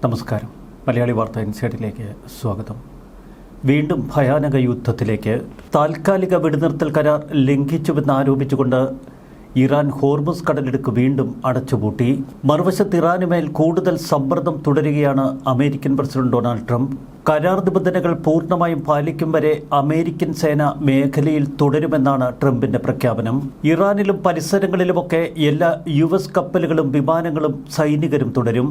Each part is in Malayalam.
നമസ്കാരം. മലയാളി വാർത്ത ഇൻസൈഡിലേക്ക് സ്വാഗതം. വീണ്ടും ഭയാനക യുദ്ധത്തിലേക്ക്. താൽക്കാലിക വെടിനിർത്തൽ കരാർ ലംഘിച്ചുവെന്നാരോപിച്ചുകൊണ്ട് ഇറാൻ ഹോർമുസ് കടലിടുക്ക് വീണ്ടും അടച്ചുപൂട്ടി. മറുവശത്ത് ഇറാനുമേൽ കൂടുതൽ സമ്മർദ്ദം തുടരുകയാണ് അമേരിക്കൻ പ്രസിഡന്റ് ഡൊണാൾഡ് ട്രംപ്. കരാർ നിബന്ധനകൾ പൂർണ്ണമായും പാലിക്കും വരെ അമേരിക്കൻ സേന മേഖലയിൽ തുടരുമെന്നാണ് ട്രംപിന്റെ പ്രഖ്യാപനം. ഇറാനിലും പരിസരങ്ങളിലുമൊക്കെ എല്ലാ US കപ്പലുകളും വിമാനങ്ങളും സൈനികരും തുടരും.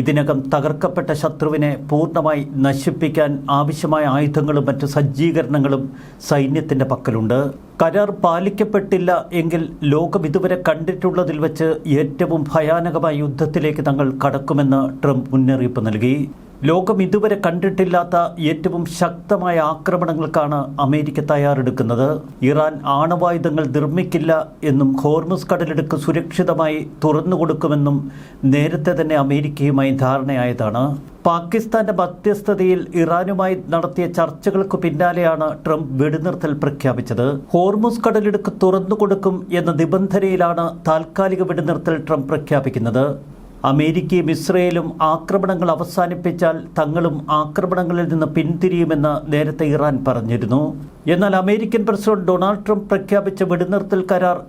ഇതിനകം തകർക്കപ്പെട്ട ശത്രുവിനെ പൂർണ്ണമായി നശിപ്പിക്കാൻ ആവശ്യമായ ആയുധങ്ങളും മറ്റ് സജ്ജീകരണങ്ങളും സൈന്യത്തിൻ്റെ പക്കലുണ്ട്. കരാർ പാലിക്കപ്പെട്ടില്ല എങ്കിൽ ലോകം ഇതുവരെ കണ്ടിട്ടുള്ളതിൽ വെച്ച് ഏറ്റവും ഭയാനകമായ യുദ്ധത്തിലേക്ക് തങ്ങൾ കടക്കുമെന്ന് ട്രംപ് മുന്നറിയിപ്പ് നൽകി. ലോകം ഇതുവരെ കണ്ടിട്ടില്ലാത്ത ഏറ്റവും ശക്തമായ ആക്രമണങ്ങൾക്കാണ് അമേരിക്ക തയ്യാറെടുക്കുന്നത്. ഇറാൻ ആണവായുധങ്ങൾ നിർമ്മിക്കില്ല എന്നും ഹോർമുസ് കടലിടുക്ക് സുരക്ഷിതമായി തുറന്നുകൊടുക്കുമെന്നും നേരത്തെ തന്നെ അമേരിക്കയുമായി ധാരണയായതാണ്. പാകിസ്ഥാന്റെ മധ്യസ്ഥതയിൽ ഇറാനുമായി നടത്തിയ ചർച്ചകൾക്ക് പിന്നാലെയാണ് ട്രംപ് വെടിനിർത്തൽ പ്രഖ്യാപിച്ചത്. ഹോർമുസ് കടലിടുക്ക് തുറന്നുകൊടുക്കും എന്ന നിബന്ധനയിലാണ് താൽക്കാലിക വെടിനിർത്തൽ ട്രംപ് പ്രഖ്യാപിക്കുന്നത്. അമേരിക്കയും ഇസ്രയേലും ആക്രമണങ്ങൾ അവസാനിപ്പിച്ചാൽ തങ്ങളും ആക്രമണങ്ങളിൽ നിന്ന് പിന്തിരിയുമെന്ന് നേരത്തെ ഇറാൻ പറഞ്ഞിരുന്നു. എന്നാൽ അമേരിക്കൻ പ്രസിഡന്റ് ഡൊണാൾഡ് ട്രംപ് പ്രഖ്യാപിച്ച വെടിനിർത്തൽ കരാർ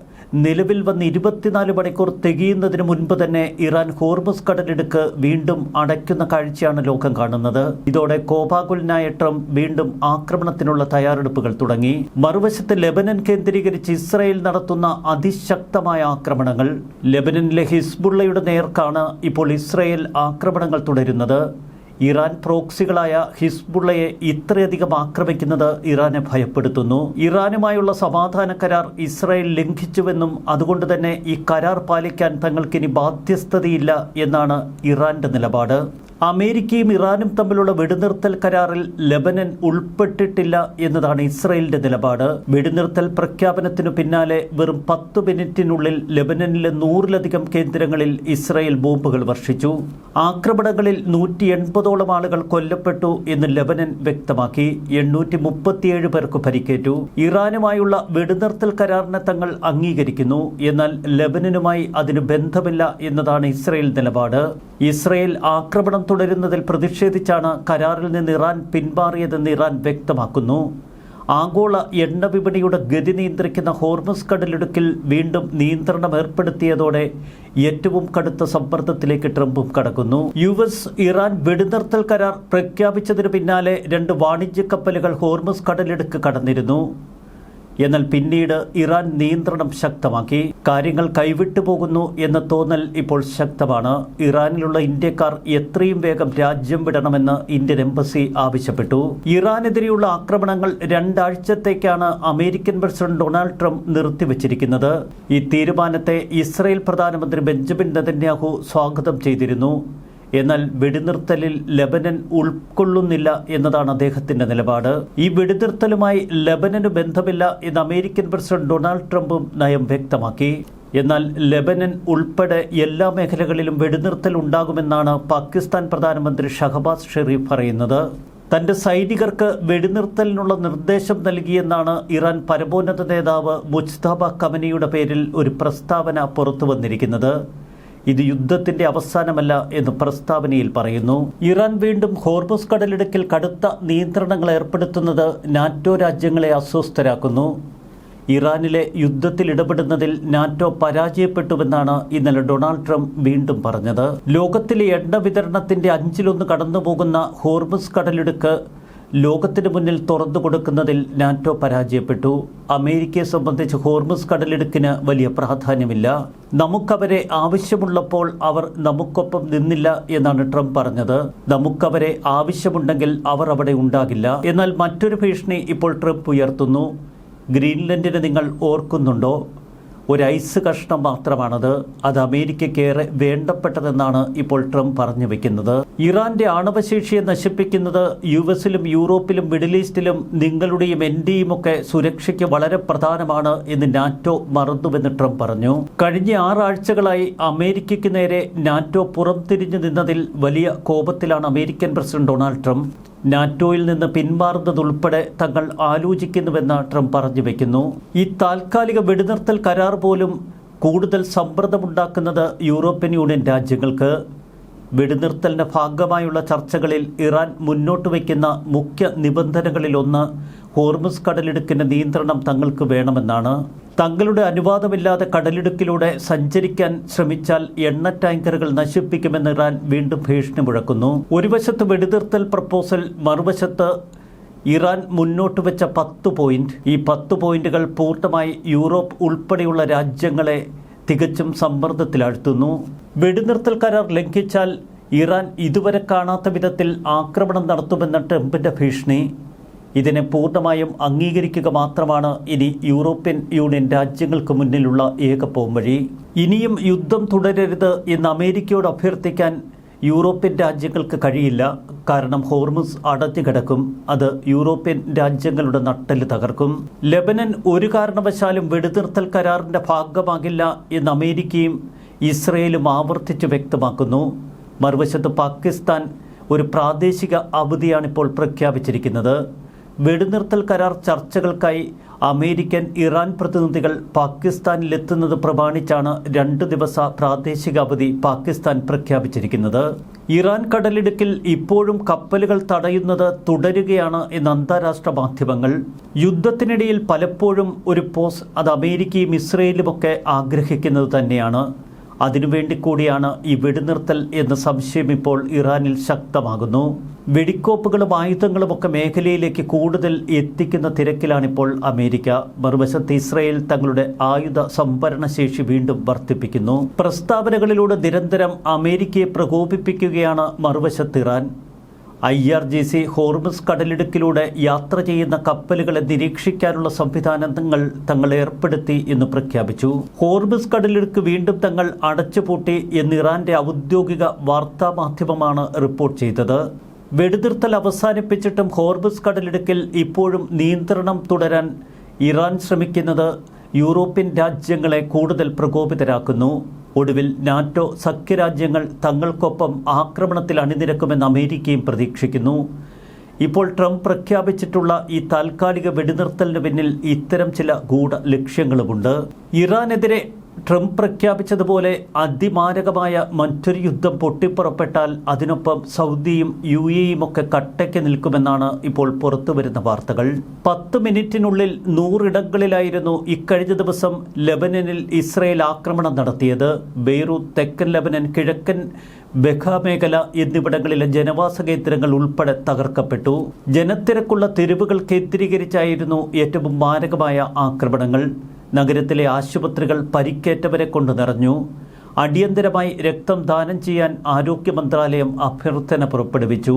നിലവിൽ വന്ന് 24 മണിക്കൂർ തികയുന്നതിന് മുൻപ് തന്നെ ഇറാൻ ഹോർമുസ് കടലിടുക്ക് വീണ്ടും അടയ്ക്കുന്ന കാഴ്ചയാണ് ലോകം കാണുന്നത്. ഇതോടെ കോപാകുലനായ ട്രംപ് വീണ്ടും ആക്രമണത്തിനുള്ള തയ്യാറെടുപ്പുകൾ തുടങ്ങി. മറുവശത്ത് ലെബനൻ കേന്ദ്രീകരിച്ച് ഇസ്രായേൽ നടത്തുന്ന അതിശക്തമായ ആക്രമണങ്ങൾ. ലെബനനിലെ ഹിസ്ബുള്ളയുടെ നേർക്കാണ് ഇപ്പോൾ ഇസ്രായേൽ ആക്രമണങ്ങൾ തുടരുന്നത്. ഇറാൻ പ്രോക്സികളായ ഹിസ്ബുള്ളയെ ഇത്രയധികം ആക്രമിക്കുന്നത് ഇറാനെ ഭയപ്പെടുത്തുന്നു. ഇറാനുമായുള്ള സമാധാന കരാർ ഇസ്രായേൽ ലംഘിച്ചുവെന്നും അതുകൊണ്ട് തന്നെ ഈ കരാർ പാലിക്കാൻ തങ്ങൾക്കിനി ബാധ്യസ്ഥതയില്ല എന്നാണ് ഇറാന്റെ നിലപാട്. അമേരിക്കയും ഇറാനും തമ്മിലുള്ള വെടിനിർത്തൽ കരാറിൽ ലെബനൻ ഉൾപ്പെട്ടിട്ടില്ല എന്നതാണ് ഇസ്രായേലിന്റെ നിലപാട്. വെടിനിർത്തൽ പ്രഖ്യാപനത്തിനു പിന്നാലെ വെറും 10 മിനിറ്റിനുള്ളിൽ ലെബനനിലെ 100-ലധികം കേന്ദ്രങ്ങളിൽ ഇസ്രായേൽ ബോംബുകൾ വർഷിച്ചു. ആക്രമണങ്ങളിൽ 180ഓളം ആളുകൾ കൊല്ലപ്പെട്ടു എന്ന് ലെബനൻ വ്യക്തമാക്കി. 837 പേർക്ക് പരിക്കേറ്റു. ഇറാനുമായുള്ള വെടിനിർത്തൽ കരാറിനെ തങ്ങൾ അംഗീകരിക്കുന്നു, എന്നാൽ ലെബനനുമായി അതിന് ബന്ധമില്ല എന്നതാണ് ഇസ്രായേൽ നിലപാട്. ഇസ്രായേൽ ആക്രമണം തുടരുന്നതിൽ പ്രതിഷേധിച്ചാണ് കരാറിൽ നിന്ന് ഇറാൻ പിന്മാറിയതെന്ന് ഇറാൻ വ്യക്തമാക്കുന്നു. ആഗോള എണ്ണ വിപണിയുടെ ഗതി നിയന്ത്രിക്കുന്ന ഹോർമുസ് കടലിടുക്കിൽ വീണ്ടും നിയന്ത്രണം ഏർപ്പെടുത്തിയതോടെ ഏറ്റവും കടുത്ത സമ്മർദ്ദത്തിലേക്ക് ട്രംപും കടക്കുന്നു. US ഇറാൻ വെടിനിർത്തൽ കരാർ പ്രഖ്യാപിച്ചതിന് പിന്നാലെ 2 വാണിജ്യ കപ്പലുകൾ ഹോർമുസ് കടലിടുക്ക് കടന്നിരുന്നു. എന്നാൽ പിന്നീട് ഇറാൻ നിയന്ത്രണം ശക്തമാക്കി. കാര്യങ്ങൾ കൈവിട്ടു പോകുന്നു എന്ന തോന്നൽ ഇപ്പോൾ ശക്തമാണ്. ഇറാനിലുള്ള ഇന്ത്യക്കാർ എത്രയും വേഗം രാജ്യം വിടണമെന്ന് ഇന്ത്യൻ എംബസി ആവശ്യപ്പെട്ടു. ഇറാനെതിരെയുള്ള ആക്രമണങ്ങൾ 2 ആഴ്ചത്തേക്കാണ് അമേരിക്കൻ പ്രസിഡന്റ് ഡൊണാൾഡ് ട്രംപ് നിർത്തിവച്ചിരിക്കുന്നത്. ഈ തീരുമാനത്തെ ഇസ്രായേൽ പ്രധാനമന്ത്രി ബെഞ്ചമിൻ നെതന്യാഹു സ്വാഗതം ചെയ്തിരുന്നു. എന്നാൽ വെടിനിർത്തലിൽ ലെബനൻ ഉൾക്കൊള്ളുന്നില്ല എന്നതാണ് അദ്ദേഹത്തിന്റെ നിലപാട്. ഈ വെടിനിർത്തലുമായി ലെബനന് ബന്ധമില്ല എന്ന് അമേരിക്കൻ പ്രസിഡന്റ് ഡൊണാൾഡ് ട്രംപും നയം വ്യക്തമാക്കി. എന്നാൽ ലെബനൻ ഉൾപ്പെടെ എല്ലാ മേഖലകളിലും വെടിനിർത്തൽ ഉണ്ടാകുമെന്നാണ് പാകിസ്ഥാൻ പ്രധാനമന്ത്രി ഷഹബാസ് ഷെരീഫ് പറയുന്നത്. തന്റെ സൈനികർക്ക് വെടിനിർത്തലിനുള്ള നിർദ്ദേശം നൽകിയെന്നാണ് ഇറാൻ പരമോന്നത നേതാവ് മുജ്തബ കമനിയുടെ പേരിൽ ഒരു പ്രസ്താവന പുറത്തു വന്നിരിക്കുന്നത്. ഇത് യുദ്ധത്തിന്റെ അവസാനമല്ല എന്ന് പ്രസ്താവനയിൽ പറയുന്നു. ഇറാൻ വീണ്ടും ഹോർമുസ് കടലിടുക്കിൽ കടുത്ത നിയന്ത്രണങ്ങൾ ഏർപ്പെടുത്തുന്നത് നാറ്റോ രാജ്യങ്ങളെ അസ്വസ്ഥരാക്കുന്നു. ഇറാനിലെ യുദ്ധത്തിൽ ഇടപെടുന്നതിൽ നാറ്റോ പരാജയപ്പെട്ടുവെന്നാണ് ഇന്നലെ ഡൊണാൾഡ് ട്രംപ് വീണ്ടും പറഞ്ഞത്. ലോകത്തിലെ എണ്ണ വിതരണത്തിന്റെ 1/5 കടന്നുപോകുന്ന ഹോർമുസ് കടലിടുക്ക് ലോകത്തിന് മുന്നിൽ തുറന്നു കൊടുക്കുന്നതിൽ നാറ്റോ പരാജയപ്പെട്ടു. അമേരിക്കയെ സംബന്ധിച്ച് ഹോർമുസ് കടലിടുക്കിന് വലിയ പ്രാധാന്യമില്ല. നമുക്കവരെ ആവശ്യമുള്ളപ്പോൾ അവർ നമുക്കൊപ്പം നിന്നില്ല എന്നാണ് ട്രംപ് പറഞ്ഞത്. നമുക്കവരെ ആവശ്യമുണ്ടെങ്കിൽ അവർ അവിടെ ഉണ്ടാകില്ല. എന്നാൽ മറ്റൊരു ഭീഷണി ഇപ്പോൾ ട്രംപ് ഉയർത്തുന്നു. ഗ്രീൻലൻഡിനെ നിങ്ങൾ ഓർക്കുന്നുണ്ടോ? ഒരു ഐസ് കഷ്ണം മാത്രമാണത്. അത് അമേരിക്കയ്ക്കേറെ വേണ്ടപ്പെട്ടതെന്നാണ് ഇപ്പോൾ ട്രംപ് പറഞ്ഞു വെക്കുന്നത്. ഇറാന്റെ ആണവശേഷിയെ നശിപ്പിക്കുന്നത് US-ലും യൂറോപ്പിലും മിഡിൽ ഈസ്റ്റിലും നിങ്ങളുടെയും എന്റെയും ഒക്കെ സുരക്ഷയ്ക്ക് വളരെ പ്രധാനമാണ് എന്ന് നാറ്റോ മറന്നുവെന്ന് ട്രംപ് പറഞ്ഞു. കഴിഞ്ഞ 6 ആഴ്ചകളായി അമേരിക്കയ്ക്ക് നേരെ നാറ്റോ പുറംതിരിഞ്ഞു നിന്നതിൽ വലിയ കോപത്തിലാണ് അമേരിക്കൻ പ്രസിഡന്റ് ഡൊണാൾഡ് ട്രംപ്. നാറ്റോയിൽ നിന്ന് പിന്മാറുന്നതുൾപ്പെടെ തങ്ങൾ ആലോചിക്കുന്നുവെന്ന് ട്രംപ് പറഞ്ഞു വയ്ക്കുന്നു. ഈ താൽക്കാലിക വെടിനിർത്തൽ കരാർ പോലും കൂടുതൽ സമ്മർദ്ദമുണ്ടാക്കുന്നത് യൂറോപ്യൻ യൂണിയൻ രാജ്യങ്ങൾക്ക്. വെടിനിർത്തലിൻ്റെ ഭാഗമായുള്ള ചർച്ചകളിൽ ഇറാൻ മുന്നോട്ട് വയ്ക്കുന്ന മുഖ്യ നിബന്ധനകളിലൊന്ന് ഹോർമുസ് കടലിടുക്കിൻ്റെ നിയന്ത്രണം തങ്ങൾക്ക് വേണമെന്നാണ്. തങ്ങളുടെ അനുവാദമില്ലാതെ കടലിടുക്കിലൂടെ സഞ്ചരിക്കാൻ ശ്രമിച്ചാൽ എണ്ണ ടാങ്കറുകൾ നശിപ്പിക്കുമെന്ന് ഇറാൻ വീണ്ടും ഭീഷണി മുഴക്കുന്നു. ഒരു വശത്ത് വെടിനിർത്തൽ പ്രപ്പോസൽ, മറുവശത്ത് ഇറാൻ മുന്നോട്ട് വെച്ച 10 പോയിന്റ്. ഈ 10 പോയിന്റുകൾ പൂർണ്ണമായി യൂറോപ്പ് ഉൾപ്പെടെയുള്ള രാജ്യങ്ങളെ തികച്ചും സമ്മർദ്ദത്തിലാഴ്ത്തുന്നു. വെടിനിർത്തൽ കരാർ ലംഘിച്ചാൽ ഇറാൻ ഇതുവരെ കാണാത്ത വിധത്തിൽ ആക്രമണം നടത്തുമെന്ന ട്രംപിൻ്റെ ഭീഷണി. ഇതിനെ പൂർണ്ണമായും അംഗീകരിക്കുക മാത്രമാണ് ഇനി യൂറോപ്യൻ യൂണിയൻ രാജ്യങ്ങൾക്ക് മുന്നിലുള്ള ഏക പോംവഴി. ഇനിയും യുദ്ധം തുടരരുത് എന്ന് അമേരിക്കയോട് അഭ്യർത്ഥിക്കാൻ യൂറോപ്യൻ രാജ്യങ്ങൾക്ക് കഴിയില്ല. കാരണം ഹോർമുസ് അടഞ്ഞു കിടക്കും. അത് യൂറോപ്യൻ രാജ്യങ്ങളുടെ നട്ടെല്ല് തകർക്കും. ലെബനൻ ഒരു കാരണവശാലും വെടിനിർത്തൽ കരാറിൻ്റെ ഭാഗമാകില്ല എന്ന് അമേരിക്കയും ഇസ്രയേലും ആവർത്തിച്ച് വ്യക്തമാക്കുന്നു. മറുവശത്ത് പാകിസ്ഥാൻ ഒരു പ്രാദേശിക അവധിയാണിപ്പോൾ പ്രഖ്യാപിച്ചിരിക്കുന്നത്. വെടിനിർത്തൽ കരാർ ചർച്ചകൾക്കായി അമേരിക്കൻ ഇറാൻ പ്രതിനിധികൾ പാകിസ്ഥാനിലെത്തുന്നത് പ്രമാണിച്ചാണ് 2 ദിവസ പ്രാദേശിക അവധി പാകിസ്ഥാൻ പ്രഖ്യാപിച്ചിരിക്കുന്നത്. ഇറാൻ കടലിടുക്കിൽ ഇപ്പോഴും കപ്പലുകൾ തടയുന്നത് തുടരുകയാണ് എന്ന് അന്താരാഷ്ട്ര മാധ്യമങ്ങൾ. യുദ്ധത്തിനിടയിൽ പലപ്പോഴും ഒരു പോസ് അത് അമേരിക്കയും ഇസ്രയേലുമൊക്കെ ആഗ്രഹിക്കുന്നത് തന്നെയാണ്. അതിനുവേണ്ടി കൂടിയാണ് ഈ വെടിനിർത്തൽ എന്ന സംശയം ഇപ്പോൾ ഇറാനിൽ ശക്തമാകുന്നു. വെടിക്കോപ്പുകളും ആയുധങ്ങളുമൊക്കെ മേഖലയിലേക്ക് കൂടുതൽ എത്തിക്കുന്ന തിരക്കിലാണിപ്പോൾ അമേരിക്ക. മറുവശത്ത് ഇസ്രയേൽ തങ്ങളുടെ ആയുധ സംഭരണശേഷി വീണ്ടും വർദ്ധിപ്പിക്കുന്നു. പ്രസ്താവനകളിലൂടെ നിരന്തരം അമേരിക്കയെ പ്രകോപിപ്പിക്കുകയാണ് മറുവശത്ത് ഇറാൻ. IRGC ഹോർമുസ് കടലിടുക്കിലൂടെ യാത്ര ചെയ്യുന്ന കപ്പലുകളെ നിരീക്ഷിക്കാനുള്ള സംവിധാനങ്ങൾ തങ്ങൾ ഏർപ്പെടുത്തി എന്ന് പ്രഖ്യാപിച്ചു. ഹോർമുസ് കടലിടുക്ക് വീണ്ടും തങ്ങൾ അടച്ചുപൂട്ടി എന്ന് ഇറാന്റെ ഔദ്യോഗിക വാർത്താമാധ്യമമാണ് റിപ്പോർട്ട് ചെയ്തത്. വെടിനിർത്തൽ അവസാനിപ്പിച്ചിട്ടും ഹോർമുസ് കടലിടുക്കിൽ ഇപ്പോഴും നിയന്ത്രണം തുടരാൻ ഇറാൻ ശ്രമിക്കുന്നത് യൂറോപ്യൻ രാജ്യങ്ങളെ കൂടുതൽ പ്രകോപിതരാക്കുന്നു. ഒടുവിൽ നാറ്റോ സഖ്യരാജ്യങ്ങൾ തങ്ങൾക്കൊപ്പം ആക്രമണത്തിൽ അണിനിരക്കുമെന്ന് അമേരിക്കയും പ്രതീക്ഷിക്കുന്നു. ഇപ്പോൾ ട്രംപ് പ്രഖ്യാപിച്ചിട്ടുള്ള ഈ താൽക്കാലിക വെടിനിർത്തലിന് പിന്നിൽ ഇത്തരം ചില ഗൂഢ ലക്ഷ്യങ്ങളുമുണ്ട്. ഇറാനെതിരെ ട്രംപ് പ്രഖ്യാപിച്ചതുപോലെ അതിമാരകമായ മറ്റൊരു യുദ്ധം പൊട്ടിപ്പുറപ്പെട്ടാൽ അതിനൊപ്പം സൗദിയും UAEയും ഒക്കെ കട്ടയ്ക്ക് നിൽക്കുമെന്നാണ് ഇപ്പോൾ പുറത്തുവരുന്ന വാർത്തകൾ. 10 മിനിറ്റിനുള്ളിൽ 100 ഇടങ്ങളിലായിരുന്നു ഇക്കഴിഞ്ഞ ദിവസം ലെബനനിൽ ഇസ്രയേൽ ആക്രമണം നടത്തിയത്. ബെയ്റൂത്ത്, തെക്കൻ ലെബനൻ, കിഴക്കൻ ബെഖ മേഖല എന്നിവിടങ്ങളിലെ ജനവാസ കേന്ദ്രങ്ങൾ ഉൾപ്പെടെ തകർക്കപ്പെട്ടു. ജനത്തിരക്കുള്ള തെരുവുകൾ കേന്ദ്രീകരിച്ചായിരുന്നു ഏറ്റവും മാരകമായ ആക്രമണങ്ങൾ. നഗരത്തിലെ ആശുപത്രികൾ പരിക്കേറ്റവരെ കൊണ്ട് നിറഞ്ഞു. അടിയന്തരമായി രക്തം ദാനം ചെയ്യാൻ ആരോഗ്യ മന്ത്രാലയം അഭ്യർത്ഥന പുറപ്പെടുവിച്ചു.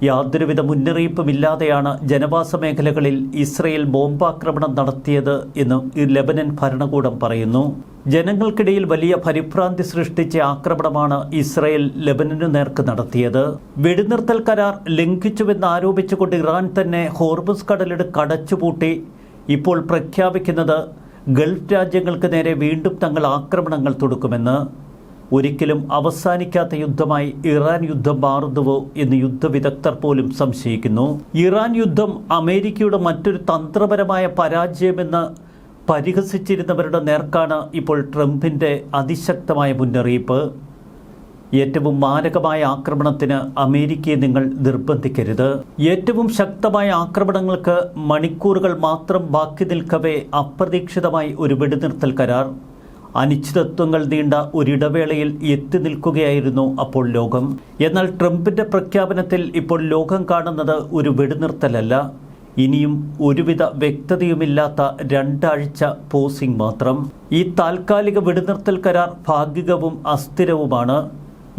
യാതൊരുവിധ മുന്നറിയിപ്പുമില്ലാതെയാണ് ജനവാസ മേഖലകളിൽ ഇസ്രയേൽ ബോംബാക്രമണം നടത്തിയത് എന്ന് ലെബനൻ ഭരണകൂടം പറയുന്നു. ജനങ്ങൾക്കിടയിൽ വലിയ പരിഭ്രാന്തി സൃഷ്ടിച്ച ആക്രമണമാണ് ഇസ്രയേൽ ലെബനനു നേർക്ക് നടത്തിയത്. വെടിനിർത്തൽ കരാർ ലംഘിച്ചുവെന്ന് ആരോപിച്ചുകൊണ്ട് ഇറാൻ തന്നെ ഹോർമുസ് കടലിടുക്ക് അടച്ചുപൂട്ടി ഇപ്പോൾ പ്രഖ്യാപിക്കുന്നത് ഗൾഫ് രാജ്യങ്ങൾക്ക് നേരെ വീണ്ടും തങ്ങൾ ആക്രമണങ്ങൾ തൊടുക്കുമെന്ന്. ഒരിക്കലും അവസാനിക്കാത്ത യുദ്ധമായി ഇറാൻ യുദ്ധം മാറുന്നുവോ എന്ന് യുദ്ധവിദഗ്ധർ പോലും സംശയിക്കുന്നു. ഇറാൻ യുദ്ധം അമേരിക്കയുടെ മറ്റൊരു തന്ത്രപരമായ പരാജയമെന്ന് പരിഹസിച്ചിരുന്നവരുടെ നേർക്കാണ് ഇപ്പോൾ ട്രംപിൻ്റെ അതിശക്തമായ മുന്നറിയിപ്പ്. ഏറ്റവും മാരകമായ ആക്രമണത്തിന് അമേരിക്കയെ നിങ്ങൾ നിർബന്ധിക്കരുത്. ഏറ്റവും ശക്തമായ ആക്രമണങ്ങൾക്ക് മണിക്കൂറുകൾ മാത്രം ബാക്കി നിൽക്കവേ അപ്രതീക്ഷിതമായി ഒരു വെടിനിർത്തൽ കരാർ. അനിശ്ചിതത്വങ്ങൾ നീണ്ട ഒരിടവേളയിൽ എത്തി നിൽക്കുകയായിരുന്നു അപ്പോൾ ലോകം. എന്നാൽ ട്രംപിൻ്റെ പ്രഖ്യാപനത്തിൽ ഇപ്പോൾ ലോകം കാണുന്നത് ഒരു വെടിനിർത്തലല്ല, ഇനിയും ഒരുവിധ വ്യക്തതയുമില്ലാത്ത 2 ആഴ്ച പോസിംഗ് മാത്രം. ഈ താൽക്കാലിക വെടിനിർത്തൽ കരാർ ഭാഗികവും അസ്ഥിരവുമാണ്.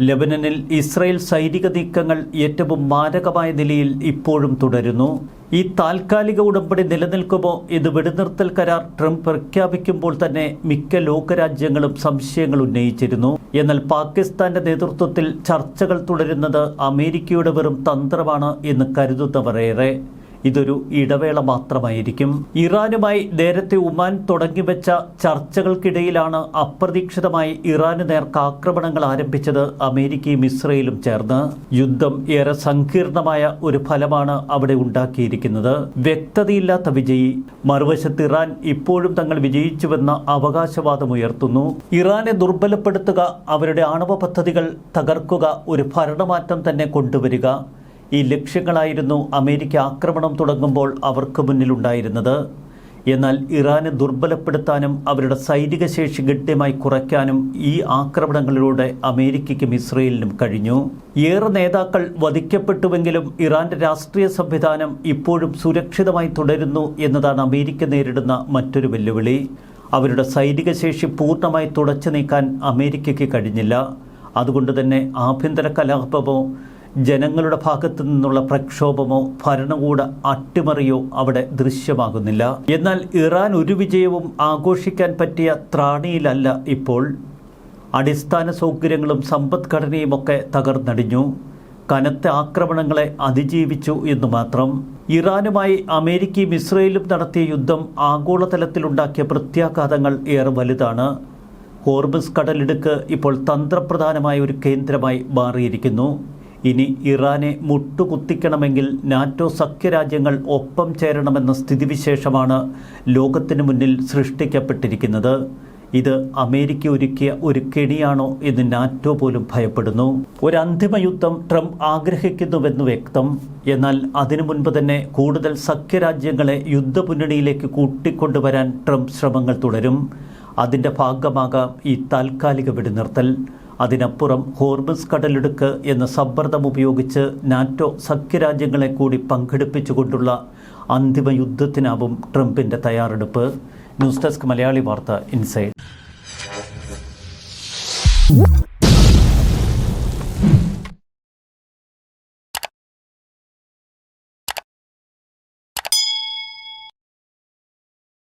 ലെബനനിൽ ഇസ്രായേൽ സൈനിക നീക്കങ്ങൾ ഏറ്റവും മാരകമായ നിലയിൽ ഇപ്പോഴും തുടരുന്നു. ഈ താൽക്കാലിക ഉടമ്പടി നിലനിൽക്കുമോ എന്ന് വെടിനിർത്തൽ കരാർ ട്രംപ് പ്രഖ്യാപിക്കുമ്പോൾ തന്നെ മിക്ക ലോകരാജ്യങ്ങളും സംശയങ്ങൾ ഉന്നയിച്ചിരുന്നു. എന്നാൽ പാകിസ്ഥാന്റെ നേതൃത്വത്തിൽ ചർച്ചകൾ തുടരുന്നത് അമേരിക്കയുടെ വെറും തന്ത്രമാണ് എന്ന് കരുതുന്നവരേറെ. ഇതൊരു ഇടവേള മാത്രമായിരിക്കും. ഇറാനുമായി നേരത്തെ ഒമാൻ തുടങ്ങിവെച്ച ചർച്ചകൾക്കിടയിലാണ് അപ്രതീക്ഷിതമായി ഇറാന് നേർക്ക് ആക്രമണങ്ങൾ ആരംഭിച്ചത് അമേരിക്കയും ഇസ്രയേലും ചേർന്ന്. യുദ്ധം ഏറെ സങ്കീർണമായ ഒരു ഫലമാണ് അവിടെ ഉണ്ടാക്കിയിരിക്കുന്നത്. വ്യക്തതയില്ലാത്ത വിജയി. മറുവശത്ത് ഇറാൻ ഇപ്പോഴും തങ്ങൾ വിജയിച്ചുവെന്ന അവകാശവാദമുയർത്തുന്നു. ഇറാനെ ദുർബലപ്പെടുത്തുക, അവരുടെ ആണവ പദ്ധതികൾ തകർക്കുക, ഒരു ഭരണമാറ്റം തന്നെ കൊണ്ടുവരിക. ഈ ലക്ഷ്യങ്ങളായിരുന്നു അമേരിക്ക ആക്രമണം തുടങ്ങുമ്പോൾ അവർക്ക് മുന്നിലുണ്ടായിരുന്നത്. എന്നാൽ ഇറാനെ ദുർബലപ്പെടുത്താനും അവരുടെ സൈനിക ശേഷി ഗണ്യമായി കുറയ്ക്കാനും ഈ ആക്രമണങ്ങളിലൂടെ അമേരിക്കയ്ക്കും ഇസ്രയേലിനും കഴിഞ്ഞു. ഏറെ നേതാക്കൾ വധിക്കപ്പെട്ടുവെങ്കിലും ഇറാന്റെ രാഷ്ട്രീയ സംവിധാനം ഇപ്പോഴും സുരക്ഷിതമായി തുടരുന്നു എന്നതാണ് അമേരിക്ക നേരിടുന്ന മറ്റൊരു വെല്ലുവിളി. അവരുടെ സൈനിക ശേഷി പൂർണ്ണമായി തുടച്ചു നീക്കാൻ അമേരിക്കയ്ക്ക് കഴിഞ്ഞില്ല. അതുകൊണ്ട് തന്നെ ആഭ്യന്തര കലാപമോ ജനങ്ങളുടെ ഭാഗത്തു നിന്നുള്ള പ്രക്ഷോഭമോ ഭരണകൂട അട്ടിമറിയോ അവിടെ ദൃശ്യമാകുന്നില്ല. എന്നാൽ ഇറാൻ ഒരു വിജയവും ആഘോഷിക്കാൻ പറ്റിയ ത്രാണിയിലല്ല ഇപ്പോൾ. അടിസ്ഥാന സൗകര്യങ്ങളും സമ്പദ്ഘടനയുമൊക്കെ തകർന്നടിഞ്ഞു. കനത്ത ആക്രമണങ്ങളെ അതിജീവിച്ചു എന്നു മാത്രം. ഇറാനുമായി അമേരിക്കയും ഇസ്രയേലും നടത്തിയ യുദ്ധം ആഗോളതലത്തിലുണ്ടാക്കിയ പ്രത്യാഘാതങ്ങൾ ഏറെ വലുതാണ്. ഹോർമുസ് കടലിടുക്ക് ഇപ്പോൾ തന്ത്രപ്രധാനമായ ഒരു കേന്ദ്രമായി മാറിയിരിക്കുന്നു. ഇനി ഇറാനെ മുട്ടുകുത്തിക്കണമെങ്കിൽ നാറ്റോ സഖ്യരാജ്യങ്ങൾ ഒപ്പം ചേരണമെന്ന സ്ഥിതിവിശേഷമാണ് ലോകത്തിന് മുന്നിൽ സൃഷ്ടിക്കപ്പെട്ടിരിക്കുന്നത്. ഇത് അമേരിക്ക ഒരുക്കിയ ഒരു കെണിയാണോ എന്ന് നാറ്റോ പോലും ഭയപ്പെടുന്നു. ഒരു അന്തിമ യുദ്ധം ട്രംപ് ആഗ്രഹിക്കുന്നുവെന്ന് വ്യക്തം. എന്നാൽ അതിനു മുൻപ് തന്നെ കൂടുതൽ സഖ്യരാജ്യങ്ങളെ യുദ്ധമുന്നണിയിലേക്ക് കൂട്ടിക്കൊണ്ടുവരാൻ ട്രംപ് ശ്രമങ്ങൾ തുടരും. അതിൻ്റെ ഭാഗമാകാം ഈ താൽക്കാലിക വെടിനിർത്തൽ. അതിനപ്പുറം ഹോർമുസ് കടലിടുക്ക് എന്ന സമ്മർദ്ദം ഉപയോഗിച്ച് നാറ്റോ സഖ്യരാജ്യങ്ങളെ കൂടി പങ്കെടുപ്പിച്ചുകൊണ്ടുള്ള അന്തിമ യുദ്ധത്തിനാവും ട്രംപിൻ്റെ തയ്യാറെടുപ്പ്. ന്യൂസ് ഡെസ്ക് മലയാളി വാർത്ത ഇൻസൈഡ്.